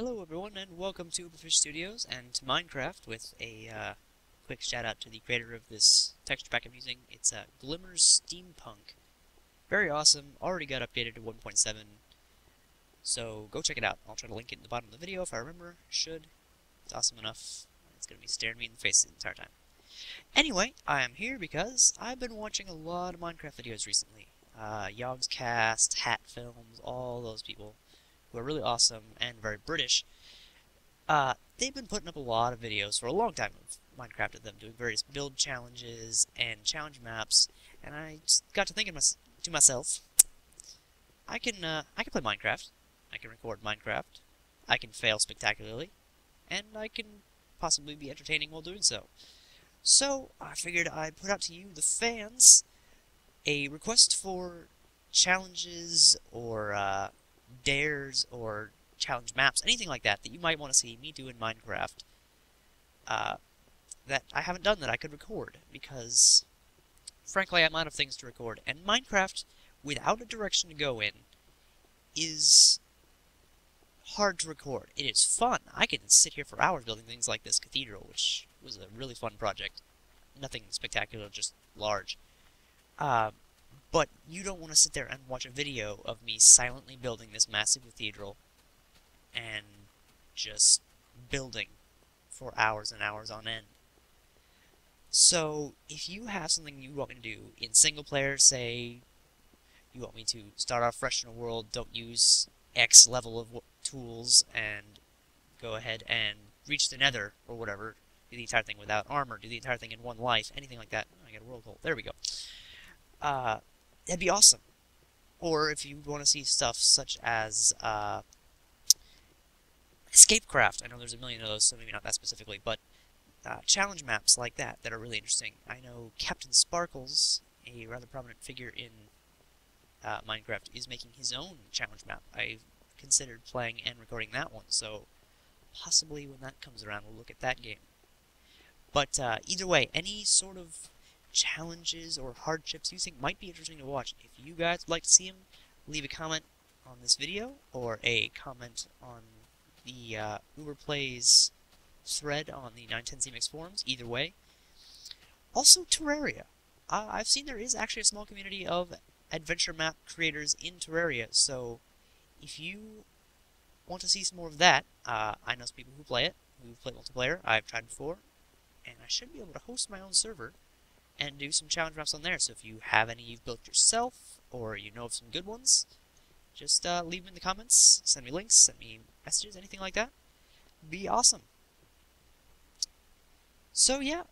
Hello everyone and welcome to Uberphish Studios and to Minecraft with a quick shout out to the creator of this texture pack I'm using. It's Glimmer's Steampunk. Very awesome, already got updated to 1.7, so go check it out. I'll try to link it in the bottom of the video if I remember. Should. It's awesome enough. It's going to be staring me in the face the entire time. Anyway, I am here because I've been watching a lot of Minecraft videos recently. Yogscast, Hat Films, all those people who are really awesome and very British. They've been putting up a lot of videos for a long time of Minecraft of them doing various build challenges and challenge maps, and I just got to thinking to myself, I can play Minecraft, I can record Minecraft, I can fail spectacularly, and I can possibly be entertaining while doing so. So I figured I'd put out to you, the fans, a request for challenges or dares or challenge maps, anything like that that you might want to see me do in Minecraft that I haven't done that I could record, because frankly I'm out of things to record, and Minecraft without a direction to go in is hard to record. It is fun. I can sit here for hours building things like this cathedral, which was a really fun project. Nothing spectacular, just large. But you don't want to sit there and watch a video of me silently building this massive cathedral and just building for hours and hours on end. So, if you have something you want me to do in single player, say you want me to start off fresh in a world, don't use X level of tools, and go ahead and reach the nether, or whatever, do the entire thing without armor, do the entire thing in one life, anything like that. Oh, I got a world goal. There we go. That'd be awesome. Or if you want to see stuff such as Escapecraft. I know there's a million of those, so maybe not that specifically, but challenge maps like that are really interesting. I know Captain Sparkles, a rather prominent figure in Minecraft, is making his own challenge map. I've considered playing and recording that one, so possibly when that comes around we'll look at that game. But either way, any sort of challenges or hardships you think might be interesting to watch, if you guys would like to see them, leave a comment on this video, or a comment on the Uberplays thread on the 910CMX forums, either way. Also, Terraria. I've seen there is actually a small community of adventure map creators in Terraria, so if you want to see some more of that, I know some people who play it, who play multiplayer. I've tried before, and I should be able to host my own server and do some challenge maps on there. So if you have any you've built yourself, or you know of some good ones, just leave them in the comments, send me links, send me messages, anything like that. Be awesome. So yeah,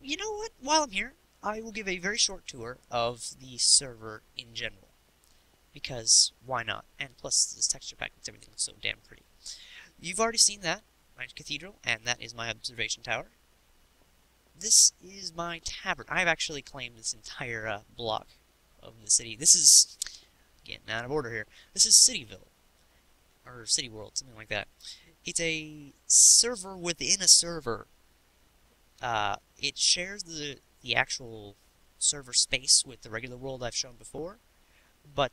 you know what? While I'm here, I will give a very short tour of the server in general, because why not? And plus, this texture pack makes everything look so damn pretty. You've already seen that, my cathedral, and that is my observation tower. This is my tavern. I've actually claimed this entire block of the city. This is, getting out of order here, this is Cityville, or City World, something like that. It's a server within a server. It shares the actual server space with the regular world I've shown before, but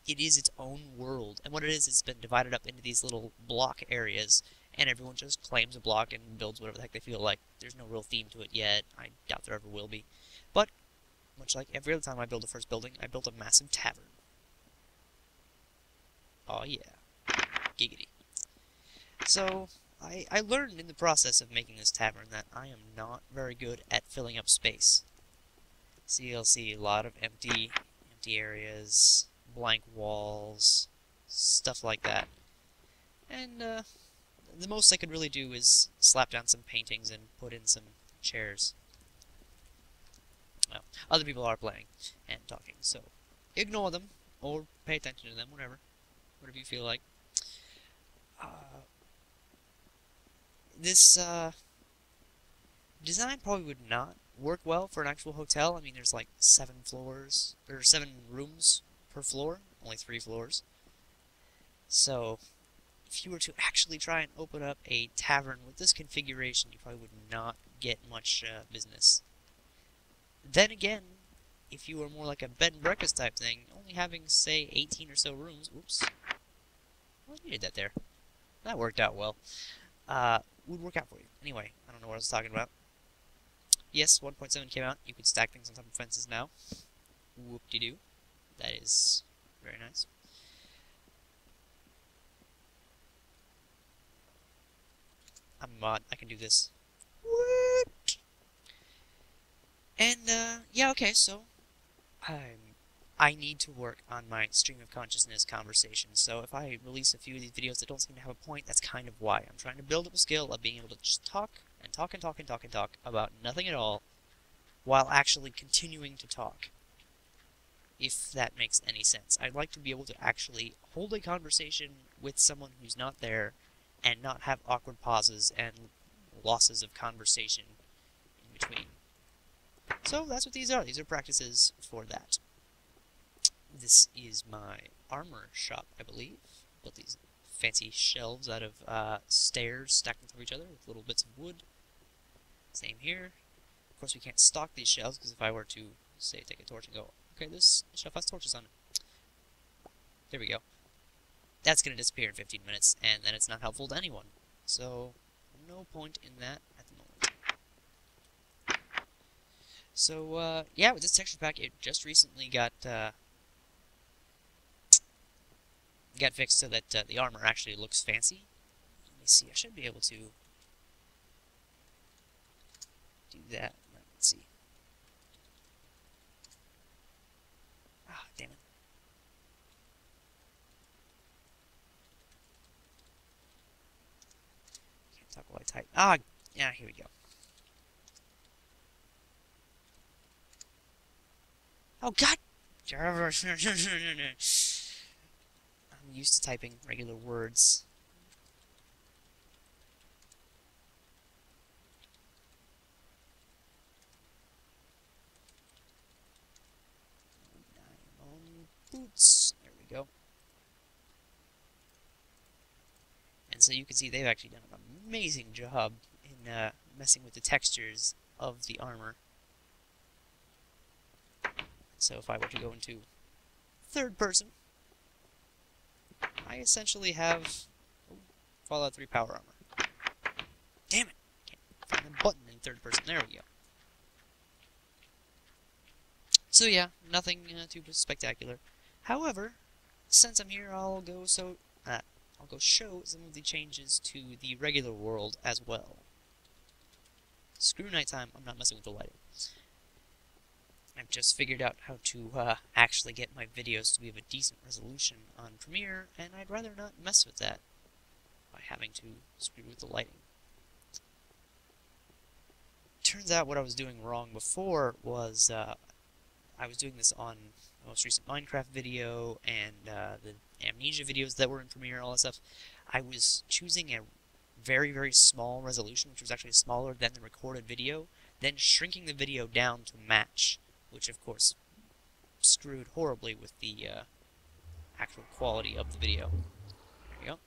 it is its own world. And what it is, it's been divided up into these little block areas, and everyone just claims a block and builds whatever the heck they feel like. There's no real theme to it yet. I doubt there ever will be. But, much like every other time I build a first building, I built a massive tavern. Oh yeah. Giggity. So, I learned in the process of making this tavern that I am not very good at filling up space. So you'll see a lot of empty areas, blank walls, stuff like that. And, the most I could really do is slap down some paintings and put in some chairs. Well, other people are playing and talking, so ignore them, or pay attention to them, whatever you feel like. This design probably would not work well for an actual hotel. I mean, there's like 7 floors, or 7 rooms per floor, only 3 floors. So, if you were to actually try and open up a tavern with this configuration, you probably would not get much business. Then again, if you were more like a bed and breakfast type thing, only having, say, 18 or so rooms, oops, well, you did that there. that worked out well. Would work out for you. Anyway, I don't know what I was talking about. Yes, 1.7 came out. You could stack things on top of fences now. Whoop-de-doo. That is very nice. I'm a mod. I can do this. What? And, yeah, okay, so I need to work on my stream of consciousness conversation. So if I release a few of these videos that don't seem to have a point, that's kind of why. I'm trying to build up a skill of being able to just talk and talk and talk and talk and talk about nothing at all while actually continuing to talk. If that makes any sense. I'd like to be able to actually hold a conversation with someone who's not there and not have awkward pauses and losses of conversation in between. So that's what these are. These are practices for that. This is my armor shop, I believe. Built these fancy shelves out of stairs stacked on top of each other with little bits of wood. Same here. Of course, we can't stock these shelves because if I were to, say, take a torch and go, okay, this shelf has torches on it. There we go. That's going to disappear in 15 minutes, and then it's not helpful to anyone. So, no point in that at the moment. So, yeah, with this texture pack, it just recently got fixed so that the armor actually looks fancy. Let me see, I should be able to do that. Let's see. Ah, damn it. Can't talk while I type. Ah, yeah, here we go. Oh, God! I'm used to typing regular words. Diamond boots. There we go. And so you can see they've actually done an amazing job in messing with the textures of the armor. So if I were to go into third person, I essentially have Fallout 3 power armor. Damn it! Can't find the button in third person. There we go. So yeah, nothing too spectacular. However, since I'm here, I'll go show some of the changes to the regular world as well. Screw nighttime. I'm not messing with the lighting. I've just figured out how to actually get my videos to be of a decent resolution on Premiere, and I'd rather not mess with that by having to screw with the lighting. Turns out what I was doing wrong before was I was doing this on the most recent Minecraft video and the Amnesia videos that were in Premiere and all that stuff. I was choosing a very, very small resolution, which was actually smaller than the recorded video, then shrinking the video down to match, which of course screwed horribly with the actual quality of the video. There you go.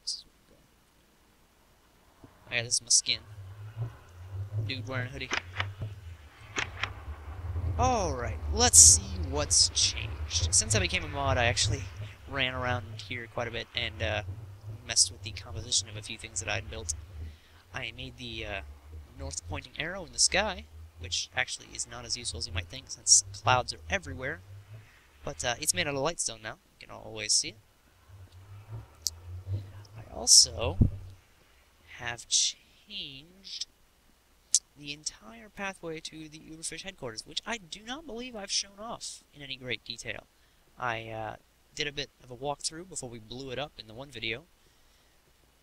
Oh yeah, this is my skin. Dude wearing a hoodie. Alright, let's see what's changed. Since I became a mod, I actually ran around here quite a bit and messed with the composition of a few things that I'd built. I made the north-pointing arrow in the sky, which actually is not as useful as you might think, since clouds are everywhere. But it's made out of lightstone now. You can always see it. I also have changed the entire pathway to the Uberphish headquarters, which I do not believe I've shown off in any great detail. I did a bit of a walkthrough before we blew it up in the one video,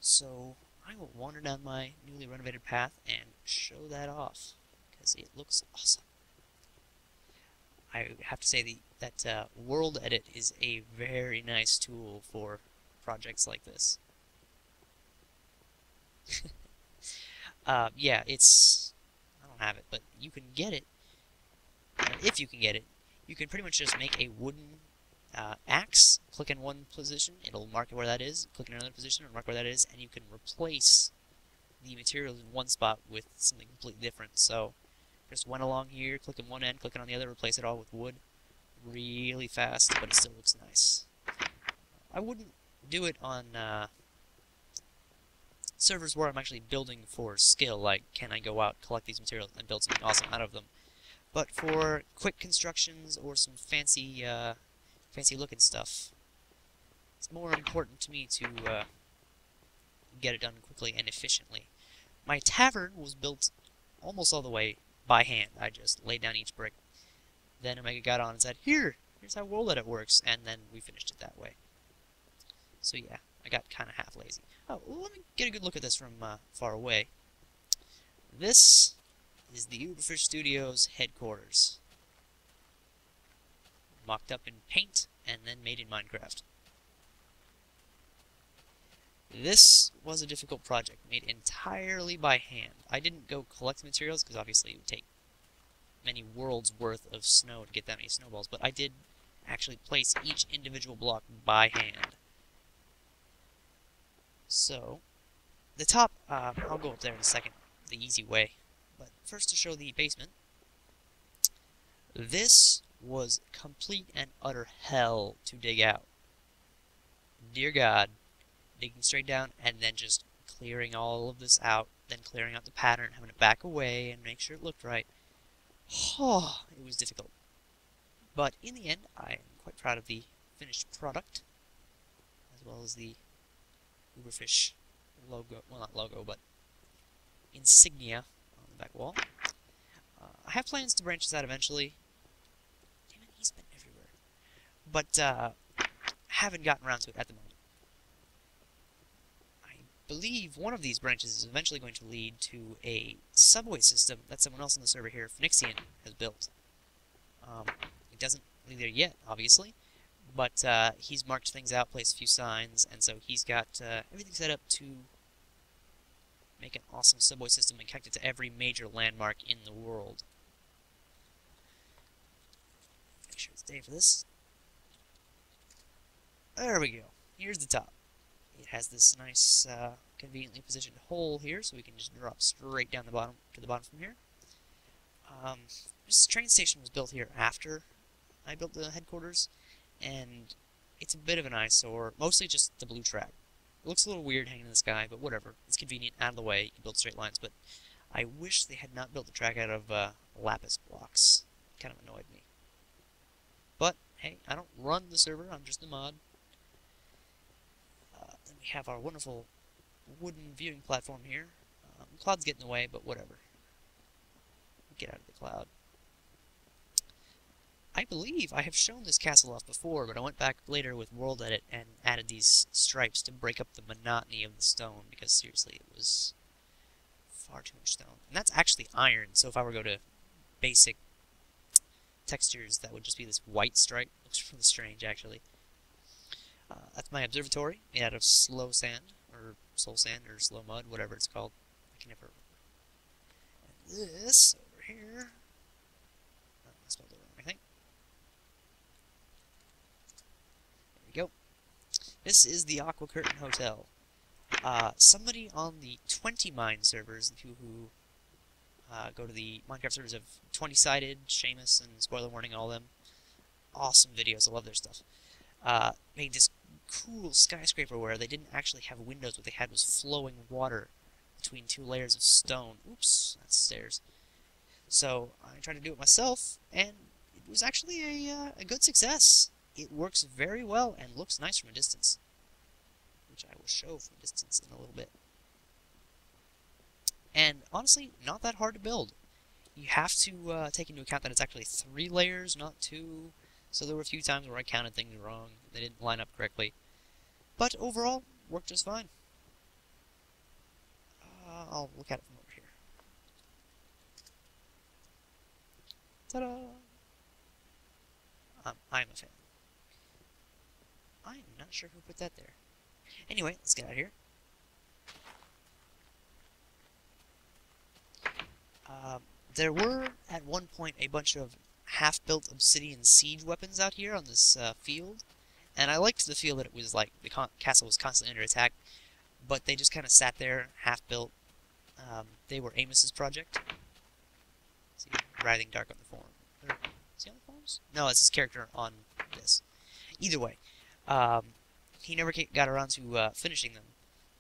so I will wander down my newly renovated path and show that off, because it looks awesome. I have to say that World Edit is a very nice tool for projects like this. Yeah, it's... I don't have it, but you can get it. If you can get it, you can pretty much just make a wooden axe, click in one position, it'll mark where that is, click in another position, it'll mark where that is, and you can replace the materials in one spot with something completely different. So, just went along here, click on one end, click on the other, replace it all with wood. Really fast, but it still looks nice. I wouldn't do it on servers where I'm actually building for skill, like can I go out, collect these materials, and build something awesome out of them. But for quick constructions or some fancy, fancy looking stuff, it's more important to me to get it done quickly and efficiently. My tavern was built almost all the way by hand. I just laid down each brick. Then Omega got on and said, here's how we'll let it works, and then we finished it that way. So yeah, I got kind of half lazy. Oh, well, let me get a good look at this from far away. This is the Uberphish Studios headquarters. Mocked up in paint and then made in Minecraft. This was a difficult project, made entirely by hand. I didn't go collect materials, because obviously it would take many worlds worth of snow to get that many snowballs, but I did actually place each individual block by hand. So, the top, I'll go up there in a second, the easy way. But first to show the basement, this was complete and utter hell to dig out. Dear God, digging straight down and then just clearing all of this out, then clearing out the pattern, having to back away and make sure it looked right. Oh, it was difficult. But in the end, I am quite proud of the finished product, as well as the Uberphish logo, well not logo, but insignia on the back wall. I have plans to branch this out eventually. Damn it, he's been everywhere. But haven't gotten around to it at the moment. I believe one of these branches is eventually going to lead to a subway system that someone else on the server here, Phoenixian, has built. It doesn't lead there yet, obviously, but he's marked things out, placed a few signs, and so he's got everything set up to make an awesome subway system and connect it to every major landmark in the world. Make sure it's day for this. There we go. Here's the top. It has this nice, conveniently positioned hole here, so we can just drop straight down the bottom to the bottom from here. This train station was built here after I built the headquarters, and it's a bit of an eyesore. Mostly just the blue track. It looks a little weird hanging in the sky, but whatever. It's convenient, out of the way. You can build straight lines, but I wish they had not built the track out of lapis blocks. It kind of annoyed me. But hey, I don't run the server. I'm just a mod. Then we have our wonderful wooden viewing platform here. Cloud's getting in the way, but whatever. Get out of the cloud. I believe I have shown this castle off before, but I went back later with World Edit and added these stripes to break up the monotony of the stone, because seriously, it was far too much stone. And that's actually iron, so if I were to go to basic textures, that would just be this white stripe. Looks really strange, actually. That's my observatory, made out of slow sand, or soul sand, or slow mud, whatever it's called. I can never remember. And this, over here... Oh, I spelled it wrong, I think. There we go. This is the Aqua Curtain Hotel. Somebody on the 20Mine servers, the people who go to the Minecraft servers of 20-sided, Seamus, and spoiler warning, all of them. Awesome videos, I love their stuff. Made this cool skyscraper where they didn't actually have windows. What they had was flowing water between two layers of stone. Oops, that's stairs. So I tried to do it myself, and it was actually a good success. It works very well and looks nice from a distance, which I will show from a distance in a little bit. And honestly, not that hard to build. You have to take into account that it's actually 3 layers, not 2. So there were a few times where I counted things wrong. They didn't line up correctly. But overall, worked just fine. I'll look at it from over here. Ta-da! I'm a fan. I'm not sure who put that there. Anyway, let's get out of here. There were, at one point, a bunch of half-built obsidian siege weapons out here on this field, and I liked the feel that it was like the castle was constantly under attack, but they just kind of sat there, half-built. They were Amos's project. See, writhing dark on the form. Is he on the forms? No, it's his character on this. Either way, he never got around to finishing them,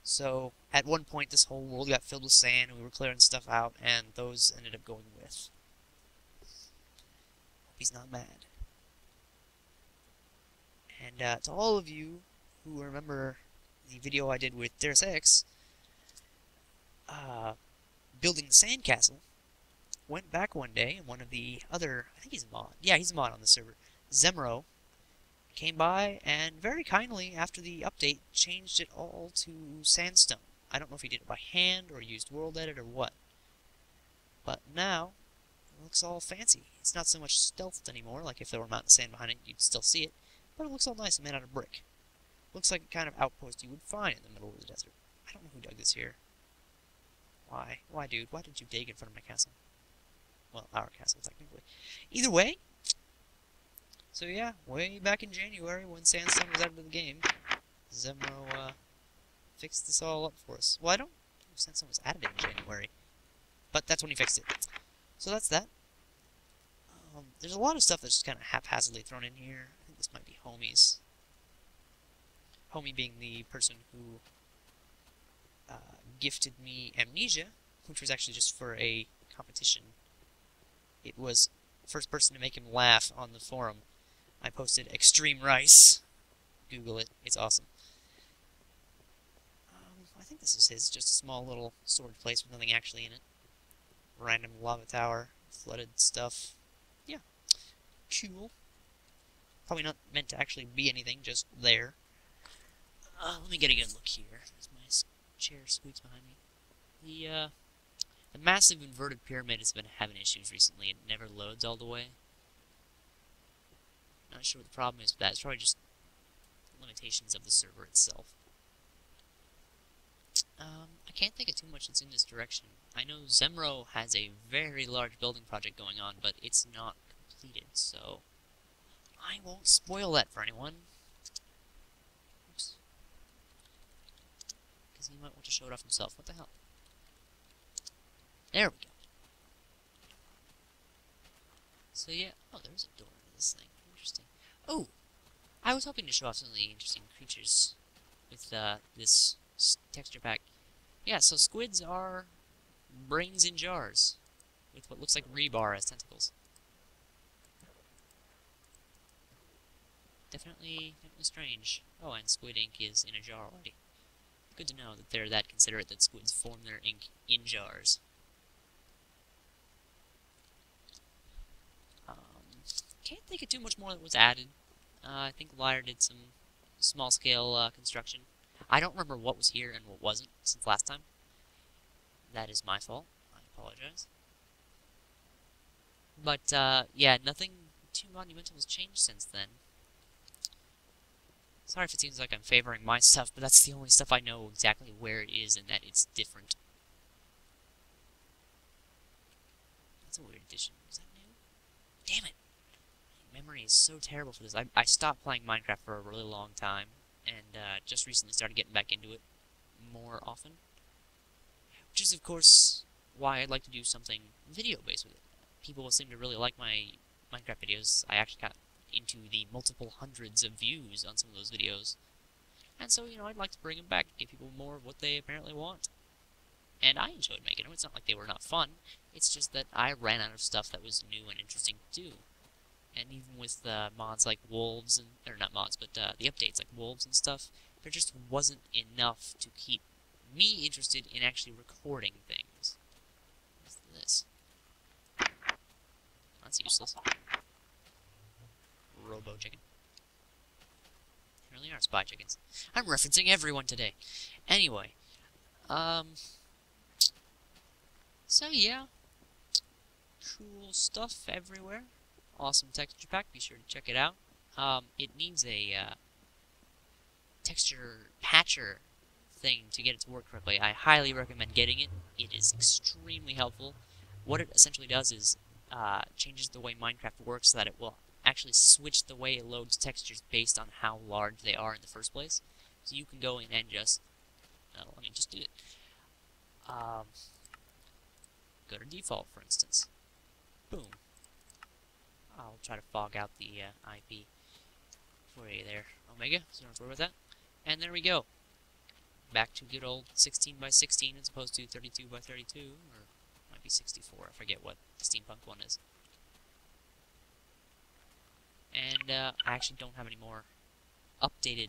So, at one point, this whole world got filled with sand, and we were clearing stuff out, and those ended up going with. Hope he's not mad. And to all of you who remember the video I did with Deus Ex, building the sandcastle, went back one day, and one of the other, I think he's a mod, yeah, he's a mod on the server, Zemro, came by and very kindly, after the update, changed it all to sandstone. I don't know if he did it by hand or used World Edit or what, but now it looks all fancy. It's not so much stealthed anymore, like if there were mountain sand behind it, you'd still see it, but it looks all nice and made out of brick. Looks like a kind of outpost you would find in the middle of the desert. I don't know who dug this here. Why? Why, dude? Why did you dig in front of my castle? Well, our castle, technically. Either way, so yeah, way back in January, when Sandstone was added to the game, Zemro, fixed this all up for us. Well, I don't know if Sandstone was added in January, but that's when he fixed it. So that's that. There's a lot of stuff that's just kind of haphazardly thrown in here. I think this might be Homie's. Homie being the person who gifted me Amnesia, which was actually just for a competition. It was the first person to make him laugh on the forum. I posted Extreme Rice. Google it. It's awesome. I think this is his. Just a small little storage place with nothing actually in it. Random lava tower. Flooded stuff. Yeah. Cool. Probably not meant to actually be anything, just there. Let me get a good look here. There's my chair squeaks behind me. The massive inverted pyramid has been having issues recently. It never loads all the way. Not sure what the problem is with that. It's probably just limitations of the server itself. I can't think of too much that's in this direction. I know Zemro has a very large building project going on, but it's not completed, so I won't spoil that for anyone. Oops. Because he might want to show it off himself. What the hell? There we go. So yeah, oh, there's a door to this thing. Interesting. Oh, I was hoping to show off some of the interesting creatures with this texture pack. Yeah, so squids are brains in jars with what looks like rebar as tentacles. Definitely strange. Oh, and squid ink is in a jar already. Good to know that they're that considerate that squids form their ink in jars. Can't think of too much more that was added. I think Liar did some small-scale construction. I don't remember what was here and what wasn't since last time. That is my fault. I apologize. But, yeah, nothing too monumental has changed since then. Sorry if it seems like I'm favoring my stuff, but that's the only stuff I know exactly where it is and that it's different. That's a weird addition. Is that new? Damn it! My memory is so terrible for this. I stopped playing Minecraft for a really long time, and just recently started getting back into it more often. Which is, of course, why I'd like to do something video-based with it. People seem to really like my Minecraft videos. I actually got into the multiple hundreds of views on some of those videos. And so, you know, I'd like to bring them back, give people more of what they apparently want. And I enjoyed making them. It's not like they were not fun. It's just that I ran out of stuff that was new and interesting to do. And even with mods like wolves, and or not mods, but the updates like wolves and stuff, there just wasn't enough to keep me interested in actually recording things. What's this? That's useless. Robo chicken. They really are spy chickens. I'm referencing everyone today. Anyway, so yeah, cool stuff everywhere. Awesome texture pack. Be sure to check it out. It needs a texture patcher thing to get it to work correctly. I highly recommend getting it. It is extremely helpful. What it essentially does is changes the way Minecraft works so that it will actually switch the way it loads textures based on how large they are in the first place. So you can go in and just let me just do it. Go to default, for instance. Boom. I'll try to fog out the IP for you there, Omega, so don't worry about that. And there we go. back to good old 16 by 16 as opposed to 32 by 32, or might be 64. I forget what the steampunk one is. And I actually don't have any more updated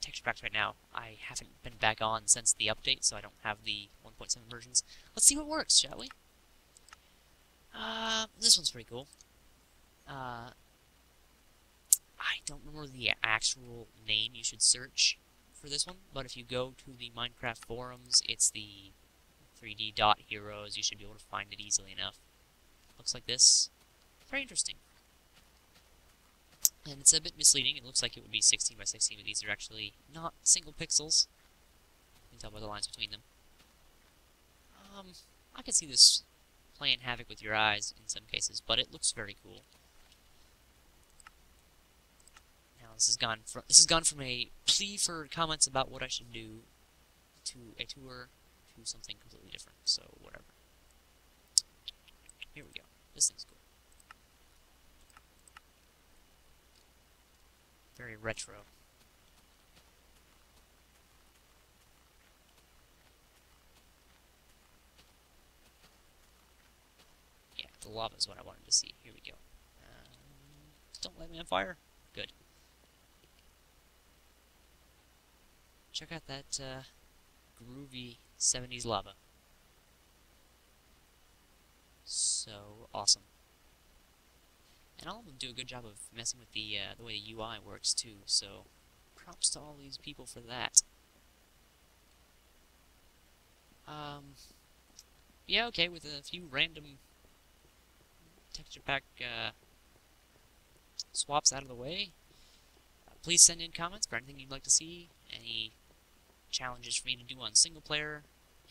texture packs right now. I haven't been back on since the update, so I don't have the 1.7 versions. Let's see what works, shall we? This one's pretty cool. I don't remember the actual name you should search for this one, but if you go to the Minecraft forums, it's the 3D dot heroes. You should be able to find it easily enough. Looks like this. Very interesting. And it's a bit misleading. It looks like it would be 16 by 16, but these are actually not single pixels. You can tell by the lines between them. I can see this playing havoc with your eyes in some cases, but it looks very cool. Now this has gone from a plea for comments about what I should do to a tour to something completely different. So whatever. Here we go. This thing's cool. Very retro. Yeah, the lava is what I wanted to see. Here we go. Don't light me on fire. Good. Check out that groovy 70s lava. So awesome. And all of them do a good job of messing with the way the UI works too, so props to all these people for that. Yeah, okay, with a few random texture pack swaps out of the way, please send in comments for anything you'd like to see, any challenges for me to do on single player,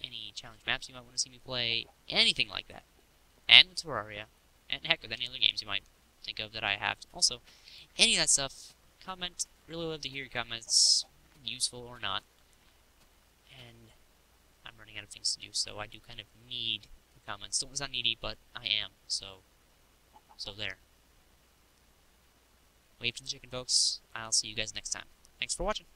any challenge maps you might want to see me play, anything like that. And with Terraria, and heck, with any other games you might think of that I have. Also, any of that stuff, comment. Really love to hear your comments, useful or not. And I'm running out of things to do, so I do kind of need the comments. Don't sound needy, but I am, so there. Wave to the chicken, folks. I'll see you guys next time. Thanks for watching.